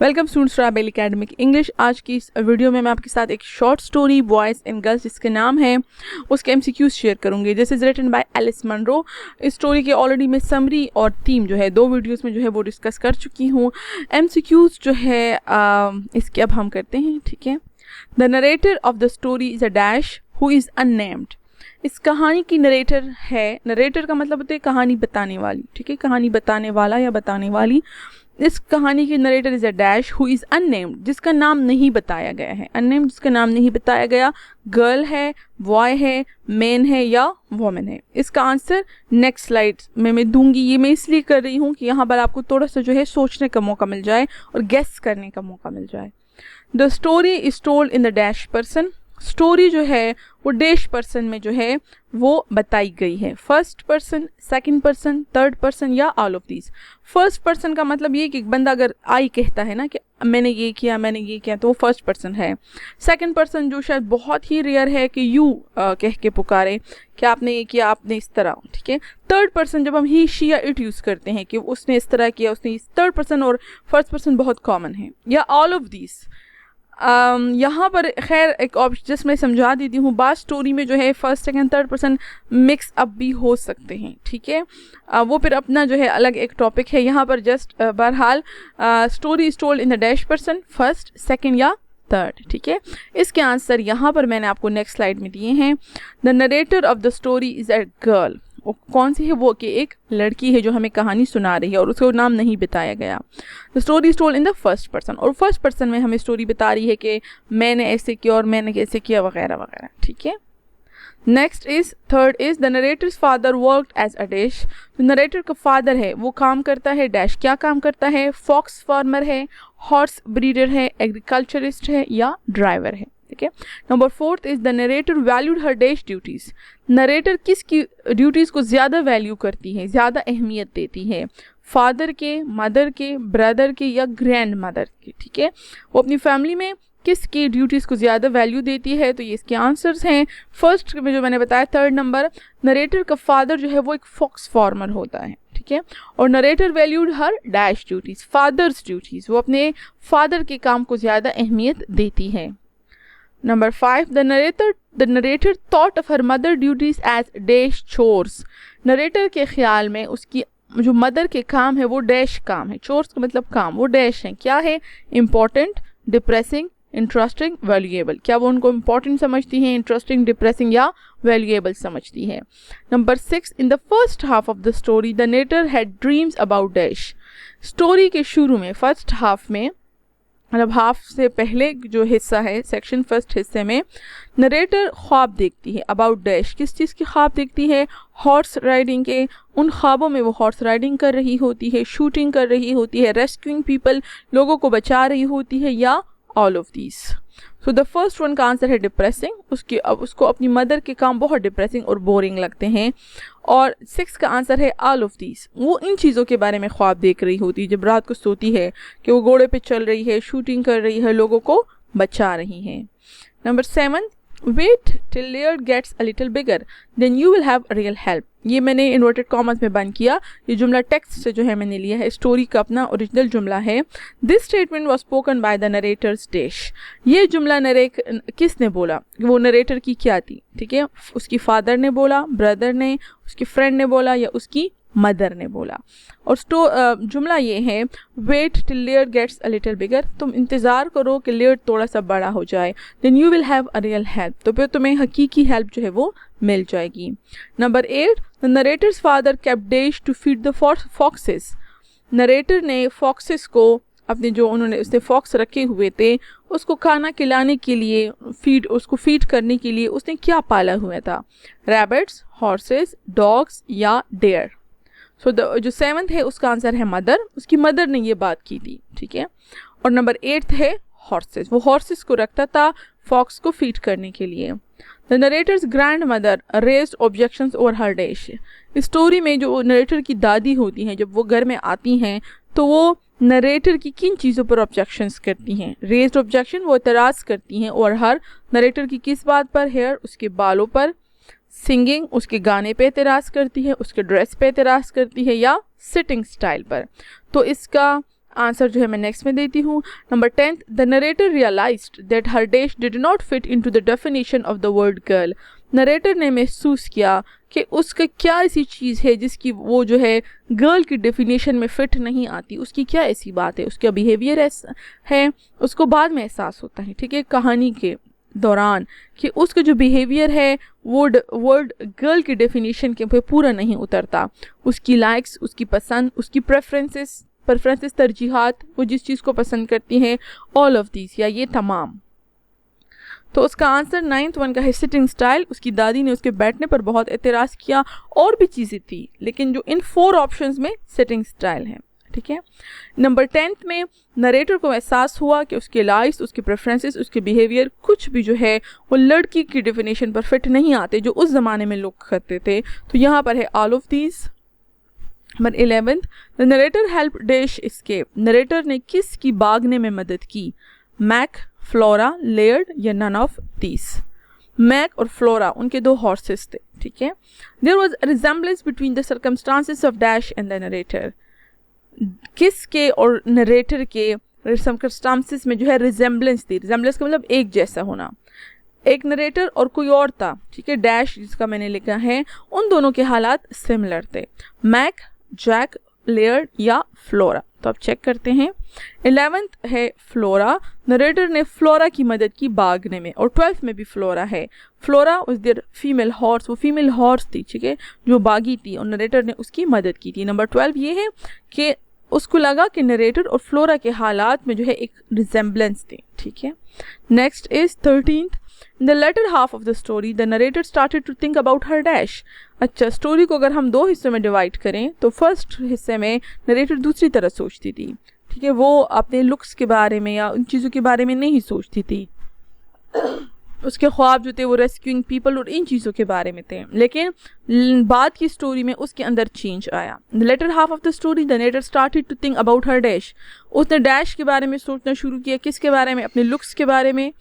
Welcome students to Abel academic English. आज की इस वीडियो में मैं आपके साथ एक short story boys and girls जिसके नाम है उसके MCQs शेयर करूंगी। This is written by Alice Munro. इस स्टोरी के ऑलरेडी मैं समरी और थीम जो है 2 वीडियोस में जो है वो डिस्कस कर चुकी हूँ। MCQs जो है इसके अब हम करते हैं, ठीक है। The narrator of the story is a dash who is unnamed. इस कहानी की नरेटर है, नरेटर का मतलब होता है कहानी बताने वाली, ठीक है, कहानी बताने वाला या बताने वाली। इस कहानी की narrator is a dash who is unnamed, जिसका नाम नहीं बताया गया है। अननेम्ड जिसका नाम नहीं बताया गया, गर्ल है, बॉय है, मैन है या वोमेन है। इसका आंसर नेक्स्ट स्लाइड में मैं दूंगी। ये मैं इसलिए कर रही हूँ कि यहाँ पर आपको थोड़ा सा जो है सोचने का मौका मिल जाए और गेस करने का मौका मिल जाए। The story is told in the dash person. Story जो है वो डैश पर्सन में जो है वो बताई गई है। First person, second person, third person या all of these. First person का मतलब ये कि एक बंदा अगर आई कहता है ना कि मैंने ये किया, मैंने ये किया, तो वो फर्स्ट पर्सन है। सेकंड पर्सन जो शायद बहुत ही रेयर है कि यू कह के पुकारे कि आपने ये किया, आपने इस तरह, ठीक है। थर्ड पर्सन जब हम ही, शी या इट यूज़ करते हैं कि उसने इस तरह किया, उसने इस, थर्ड पर्सन और फर्स्ट पर्सन बहुत कॉमन है। या ऑल ऑफ दीज। यहाँ पर खैर एक ऑप्शन जिसमें समझा देती हूँ, बात स्टोरी में जो है first second third person mix up भी हो सकते हैं, ठीक है। वो फिर अपना जो है अलग एक टॉपिक है। यहाँ पर जस्ट बहरहाल story is told in the dash person, first, second या थर्ड, ठीक है। इसके आंसर यहाँ पर मैंने आपको नेक्स्ट स्लाइड में दिए हैं। The narrator of the story is a girl. कौन सी है वो? कि एक लड़की है जो हमें कहानी सुना रही है और उसका नाम नहीं बताया गया। The story is told in the first person, और फर्स्ट पर्सन में हमें स्टोरी बता रही है कि मैंने ऐसे किया और मैंने कैसे किया वगैरह वगैरह, ठीक है। Next is third is the narrator's father worked as a dash. जो नरेटर का फादर है वो काम करता है डैश। क्या काम करता है? फॉक्स फार्मर है, हॉर्स ब्रीडर है, एग्रीकल्चरिस्ट है या ड्राइवर है, ठीक है। Number fourth is the narrator valued her dash duties. Narrator किसकी ड्यूटीज को ज्यादा वैल्यू करती है, ज्यादा अहमियत देती है? फादर के, मदर के, ब्रदर के या ग्रैंड मदर के, ठीक है। वो अपनी फैमिली में किसकी ड्यूटीज़ को ज़्यादा वैल्यू देती है? तो ये इसके आंसर्स हैं। फर्स्ट में जो मैंने बताया, थर्ड नंबर, नरेटर का फादर जो है वो एक फॉक्स फार्मर होता है, ठीक है। और नरेटर वैल्यूड हर डैश ड्यूटीज़, फादर्स ड्यूटीज़, वो अपने फादर के काम को ज़्यादा अहमियत देती है। Number 5, the narrator thought of her mother duties as dash chores. Narrator के ख्याल में उसकी जो मदर के काम है वो डैश काम है। चोर्स का मतलब काम, वो डैश है। क्या है? Important, depressing, interesting, valuable. क्या वो उनको इंपॉर्टेंट समझती हैं, इंटरेस्टिंग, डिप्रेसिंग या वैल्यूएबल समझती है? Number 6, in the first half of the story the narrator had dreams about dash. Story के शुरू में, फर्स्ट हाफ में, मतलब हाफ से पहले जो हिस्सा है सेक्शन, फर्स्ट हिस्से में नरेटर ख्वाब देखती है अबाउट डैश। किस चीज़ की ख्वाब देखती है? हॉर्स राइडिंग के। उन ख्वाबों में वो हॉर्स राइडिंग कर रही होती है, शूटिंग कर रही होती है, रेस्क्यूइंग पीपल, लोगों को बचा रही होती है या all of these. So the first one का आंसर है डिप्रेसिंग। उसको अपनी मदर के काम बहुत डिप्रेसिंग और बोरिंग लगते हैं। और 6 का आंसर है ऑल ऑफ दीज। वो इन चीज़ों के बारे में ख्वाब देख रही होती है जब रात को सोती है कि वो घोड़े पे चल रही है, शूटिंग कर रही है, लोगों को बचा रही है। Number 7, wait till Laird gets a little bigger then you will have real help. ये मैंने इन्वर्टेड कॉमर्स में बंद किया। ये जुमला टेक्स्ट से जो है मैंने लिया है, स्टोरी का अपना ओरिजिनल जुमला है। This statement was spoken by the narrator's dash. ये जुमला किसने बोला? वो नरेटर की क्या थी, ठीक है। उसकी फादर ने बोला, ब्रदर ने, उसकी फ्रेंड ने बोला या उसकी मदर ने बोला। और जुमला ये है, wait till Laird gets a little bigger. तुम इंतज़ार करो कि लेयर थोड़ा सा बड़ा हो जाए, then you will have a real help. तो फिर तुम्हें हकीकी हेल्प जो है वो मिल जाएगी। Number 8, the narrator's father kept dash to feed the foxes. Narrator ने फॉक्सेस को अपने जो उसने फॉक्स रखे हुए थे उसको खाना खिलाने के लिए, उसको फीड करने के लिए उसने क्या पाला हुआ था? रैबिट्स, हॉर्सेस, डॉग्स या डेयर। सो जो 7th है उसका आंसर है मदर। उसकी मदर ने ये बात की थी, ठीक है। और नंबर 8 है हॉर्सेस। वो हॉर्सेस को रखता था फॉक्स को फीड करने के लिए। The narrator's grand mother raised objections over her dash. इस स्टोरी में जो नरेटर की दादी होती हैं, जब वो घर में आती हैं तो वो नरेटर की किन चीज़ों पर ऑब्जेक्शंस करती हैं? रेज्ड ऑब्जेक्शन, वो एतराज़ करती हैं। और हर, नरेटर की किस बात पर? हेयर, उसके बालों पर। सिंगिंग, उसके गाने पे एतराज़ करती है, उसके ड्रेस पे एतराज़ करती है या सिटिंग स्टाइल पर। तो इसका आंसर जो है मैं नेक्स्ट में देती हूँ। Number 10, the narrator realised that her dash did not fit into the definition of the word girl. Narrator ने महसूस किया कि उसका क्या ऐसी चीज़ है जिसकी वो जो है गर्ल की डेफिनेशन में फिट नहीं आती, उसकी क्या ऐसी बात है, उसका बिहेवियर ऐसा है। उसको बाद में एहसास होता है, ठीक है, कहानी के दौरान, कि उसका जो बिहेवियर है वो वर्ड गर्ल की डेफिनेशन के पे पूरा नहीं उतरता। उसकी लाइक्स, उसकी पसंद, उसकी प्रेफरेंसेस तरजीहात, वो जिस चीज़ को पसंद करती हैं, ऑल ऑफ दीज, या ये तमाम। तो उसका आंसर 9th वन का है सिटिंग स्टाइल। उसकी दादी ने उसके बैठने पर बहुत एतराज़ किया, और भी चीज़ें थी, लेकिन जो इन 4 ऑप्शंस में सिटिंग स्टाइल है, ठीक है। नंबर 10th में नरेटर को एहसास हुआ कि उसके लाइक्स, उसके प्रेफरेंसेस, उसके बिहेवियर कुछ भी जो है वो लड़की की डेफिनेशन पर फिट नहीं आते जो उस ज़माने में लोग करते थे। तो यहाँ पर है all of these. Number 11th, the narrator help dash escape. Narrator ने किसकी भागने में मदद की? मैक, फ्लोरा, लेयर्ड, या नन ऑफ दीज। मैक और फ्लोरा उनके 2 हॉर्सेस थे, ठीक है। There was a resemblance between the circumstances of dash and the narrator. किसके और नरेटर के सर्कमस्टांसेस में जो है रिजेम्बलेंस थी। रिजेम्बलेंस का मतलब एक जैसा होना। एक नरेटर और कोई और था, ठीक है, डैश जिसका मैंने लिखा है, उन दोनों के हालात सिमिलर थे। मैक, जैक, लेयर्ड या फ्लोरा। तो अब चेक करते हैं। 11th है फ्लोरा। नरेटर ने फ्लोरा की मदद की भागने में, और 12th में भी फ्लोरा है। फ्लोरा उस देयर फीमेल हॉर्स, वो फीमेल हॉर्स थी, ठीक है, जो भागी थी, और नरेटर ने उसकी मदद की थी। नंबर 12 ये है कि उसको लगा कि नरेटर और फ्लोरा के हालात में जो है एक रिजेम्बलेंस थी, ठीक है। Next is 13th, in the latter half of the story the narrator started to think about her dash. अच्छा, स्टोरी को अगर हम 2 हिस्सों में डिवाइड करें तो फर्स्ट हिस्से में नरेटर दूसरी तरह सोचती थी, ठीक है, वो अपने लुक्स के बारे में या उन चीज़ों के बारे में नहीं सोचती थी। उसके ख्वाब जो थे वो रेस्क्यूइंग पीपल और इन चीज़ों के बारे में थे, लेकिन बाद की स्टोरी में उसके अंदर चेंज आया। The latter half of the story the narrator started to think about her dash. उसने डैश के बारे में सोचना शुरू किया। किसके बारे में? अपने लुक्स के बारे में,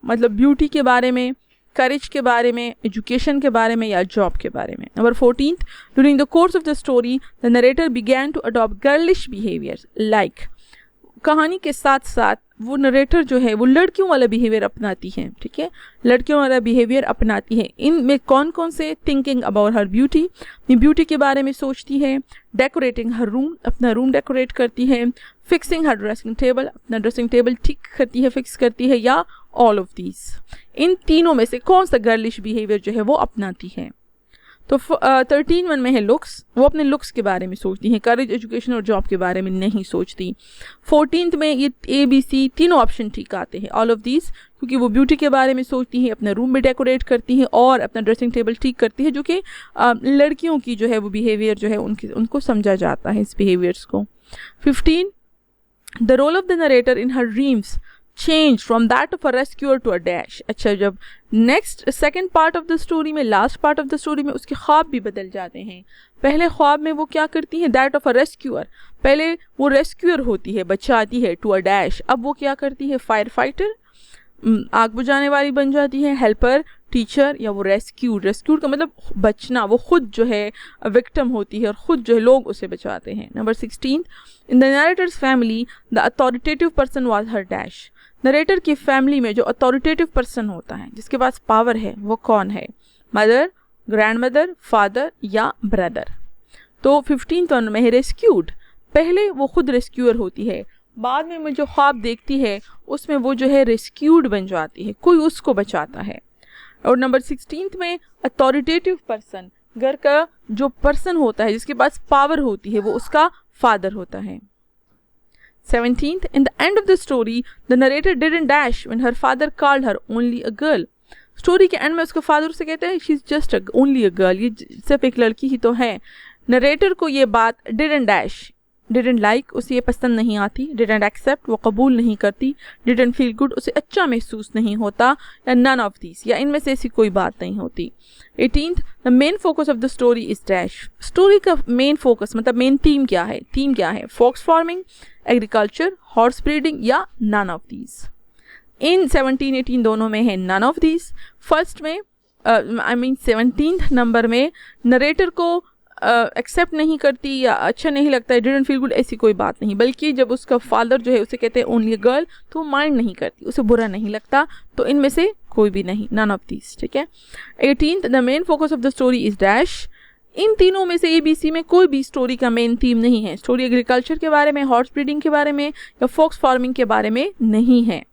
मतलब ब्यूटी के बारे में, करेज के बारे में, एजुकेशन के बारे में, या जॉब के बारे में। Number 14th, during the course of the story the narrator began to adopt girlish behaviour. Like, कहानी के साथ साथ वो नरेटर जो है वो लड़कियों वाला बिहेवियर अपनाती है, ठीक है, लड़कियों वाला बिहेवियर अपनाती है। इनमें कौन कौन से? थिंकिंग अबाउट हर ब्यूटी, अपनी ब्यूटी के बारे में सोचती है। डेकोरेटिंग हर रूम, अपना रूम डेकोरेट करती है। फिक्सिंग हर ड्रेसिंग टेबल, अपना ड्रेसिंग टेबल ठीक करती है, फिक्स करती है, या ऑल ऑफ दीज। इन तीनों में से कौन सा गर्लिश बिहेवियर जो है वो अपनाती है? तो 13 में है लुक्स, वो अपने लुक्स के बारे में सोचती हैं, करेज, एजुकेशन और जॉब के बारे में नहीं सोचती। 14th में ये ABC तीनों ऑप्शन ठीक आते हैं, ऑल ऑफ दीज, क्योंकि वो ब्यूटी के बारे में सोचती हैं, अपना रूम भी डेकोरेट करती हैं और अपना ड्रेसिंग टेबल ठीक करती है, जो कि लड़कियों की जो है वो बिहेवियर जो है उनको समझा जाता है इस बिहेवियर्स को। 15, the role of the narrator in her dreams change from that of a rescuer to a dash. अच्छा, जब next second part of the story में, last part of the story में उसके ख्वाब भी बदल जाते हैं। पहले ख्वाब में वो क्या करती है? दैट ऑफ अ रेस्क्यूअर, पहले वो रेस्क्यूअर होती है, बचाती है, टू अ डैश। अब वो क्या करती है? फायर फाइटर, आग बुझाने वाली बन जाती है, हेल्पर, टीचर, या वो रेस्क्यूड का मतलब बचना, वो खुद जो है विक्टिम होती है और खुद जो है लोग उसे बचाते हैं। Number 16, in the narrator's family the authoritative person was her dash. Narrator की फैमिली में जो अथॉरिटेटिव पर्सन होता है, जिसके पास पावर है, वो कौन है? मदर, ग्रैंड मदर, फादर, या ब्रदर। तो 15th में है रेस्क्यूड। पहले वो खुद रेस्क्यूअर होती है, बाद में जो ख्वाब देखती है उसमें वो जो है रेस्क्यूड बन जाती है, कोई उसको बचाता है। और नंबर 16 में अथॉरिटेटिव पर्सन, घर का जो पर्सन होता है जिसके पास पावर होती है, वो उसका फादर होता है। 17th, in the end of the story, the narrator didn't dash when her father called her only a girl. Story के एंड में उसके फादर से कहते हैं she is just only a girl, ये सिर्फ एक लड़की ही तो है। नरेटर को ये बात didn't dash, didn't like, उसे ये पसंद नहीं आती, didn't accept, वो कबूल नहीं करती, didn't feel good, उसे अच्छा महसूस नहीं होता, या none of these, या इनमें से ऐसी कोई बात नहीं होती। 18th, the main focus of the story is dash. Story का मेन फोकस मतलब मेन थीम क्या है? थीम क्या है? Fox farming, agriculture, horse breeding, या none of these. इन 17, 18 दोनों में है none of these. फर्स्ट में 17th नंबर में नरेटर को एक्सेप्ट नहीं करती या अच्छा नहीं लगता है, डिडंट फील गुड, ऐसी कोई बात नहीं, बल्कि जब उसका फादर जो है उसे कहते हैं ओनली गर्ल, तो वो माइंड नहीं करती, उसे बुरा नहीं लगता। तो इनमें से कोई भी नहीं, नन ऑफ दीज, ठीक है। 18th, the main focus of the story is dash. इन तीनों में से ABC में कोई भी स्टोरी का मेन थीम नहीं है। स्टोरी एग्रीकल्चर के बारे में, हॉर्स ब्रीडिंग के बारे में या फॉक्स फार्मिंग के बारे में नहीं है।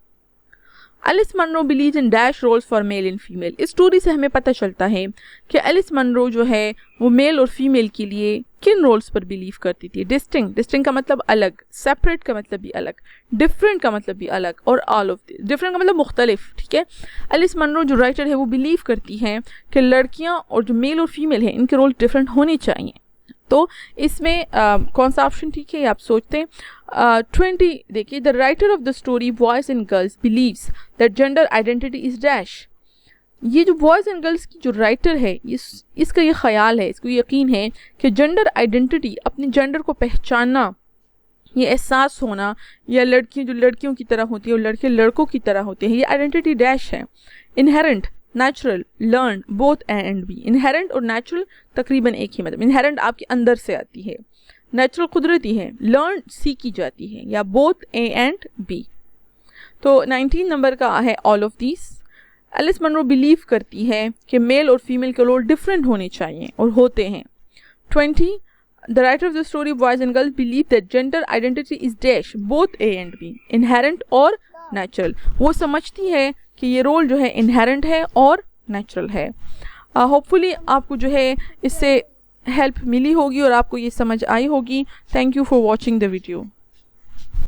Alice Munro believe in dash roles for male and female. इस स्टोरी से हमें पता चलता है कि एलिस मनरो जो है वो मेल और फीमेल के लिए किन रोल्स पर बिलीव करती थी। डिस्टिंक्ट, डिस्टिंक्ट का मतलब अलग, सेपरेट का मतलब भी अलग, डिफरेंट का मतलब भी अलग, और ऑल ऑफ दिस, डिफरेंट का मतलब मुख्तलिफ, ठीक है। एलिस मनरो जो राइटर है वो बिलीव करती हैं कि लड़कियां और जो मेल और फीमेल है इनके रोल डिफरेंट होने चाहिए। तो इसमें कौन सा ऑप्शन ठीक है, आप सोचते हैं। 20 देखिए, the writer of the story boys and girls believes that gender identity is dash. ये जो बॉयज़ एंड गर्ल्स की जो राइटर है, इसका ये ख्याल है, इसको यकीन है कि जेंडर आइडेंटिटी, अपने जेंडर को पहचानना, ये एहसास होना, या लड़कियाँ जो लड़कियों की तरह होती है और लड़के लड़कों की तरह होते हैं, ये आइडेंटिटी डैश है। Inherent, natural, learn, both A and B. Inherent और नेचुरल तकरीबन एक ही मतलब। इनहेरेंट आपके अंदर से आती है, नेचुरल कुदरती है, लर्न सीखी जाती है, या बोथ ए एंड बी। तो 19 नंबर का है all of these. Alice Munro believe करती है कि मेल और फीमेल के रोल डिफरेंट होने चाहिए और होते हैं। 20 the writer of the story boys and girls believe that gender identity is dash both A and B, inherent और नेचुरल। वो समझती है कि ये रोल जो है इनहेरेंट है और नेचुरल है। होपफुली आपको जो है इससे हेल्प मिली होगी और आपको ये समझ आई होगी। Thank you for watching the video.